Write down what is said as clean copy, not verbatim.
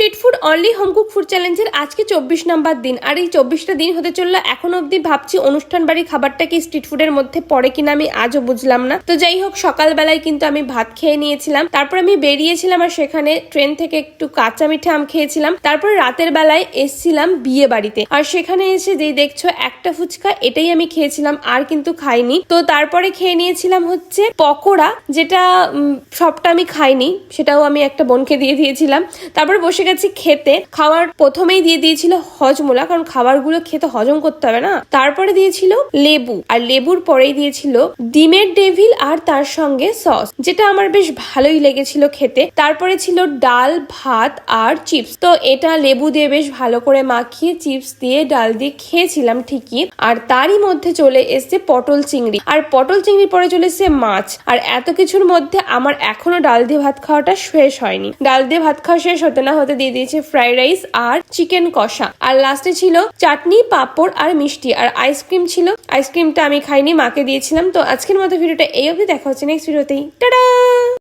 Street food only home cook food চ্যালেঞ্জের আজকে 24 number দিন। আর এই 24টা দিন হতে চললো, এখনো অব্দি ভাবছি অনুষ্ঠান বাড়ির খাবারটা কি স্ট্রিট ফুডের মধ্যে পড়ে কিনা আমি আজও বুঝলাম না। তো যাই হোক, সকালবেলায় কিন্তু আমি ভাত খেয়ে নিয়েছিলাম, তারপর আমি বেরিয়েছিলাম আর সেখানে ট্রেন থেকে একটু কাঁচা মিঠে আম খেয়েছিলাম। তারপর রাতের বেলায় এসছিলাম বিয়ে বাড়িতে, আর সেখানে এসে যেই দেখছো একটা ফুচকা, এটাই আমি খেয়েছিলাম, আর কিন্তু খাইনি। তো তারপরে খেয়ে নিয়েছিলাম হচ্ছে পকোড়া, যেটা সবটা আমি খাইনি, সেটাও আমি একটা বোনকে দিয়ে দিয়েছিলাম। তারপর বসে গেছি খেতে। খাওয়ার প্রথমেই দিয়ে দিয়েছিল হজমোলা, কারণ খাবারগুলো খেতে হজম করতে হবে না। তারপরে দিয়েছিল লেবু, আর লেবুর পরেই দিয়েছিল ডিমের ডেভিল আর তার সঙ্গে সস, যেটা আমার বেশ ভালোই লেগেছিল খেতে। তারপরে ছিল ডাল, ভাত আর চিপস। তো এটা লেবু দিয়ে বেশ ভালো করে মাখিয়ে চিপস দিয়ে ডাল দিয়ে খেয়েছিলাম ঠিকই। আর তারই মধ্যে চলে এসছে পটল চিংড়ি, আর পটল চিংড়ি পরে চলে এসছে মাছ। আর এত কিছুর মধ্যে আমার এখনো ডাল দিয়ে ভাত খাওয়াটা শেষ হয়নি। ডাল দিয়ে ভাত খাওয়া শেষ হতে না হতে দিয়ে দিয়েছে ফ্রাইড রাইস আর চিকেন কষা, আর লাস্টে ছিল চাটনি, পাঁপড় আর মিষ্টি, আর আইসক্রিম ছিল। আইসক্রিমটা আমি খাইনি, মাকে দিয়েছিলাম। তো আজকের মতো ভিডিওটা এই অবধি, দেখা হচ্ছে নেক্সট ভিডিওতেই। টাটা।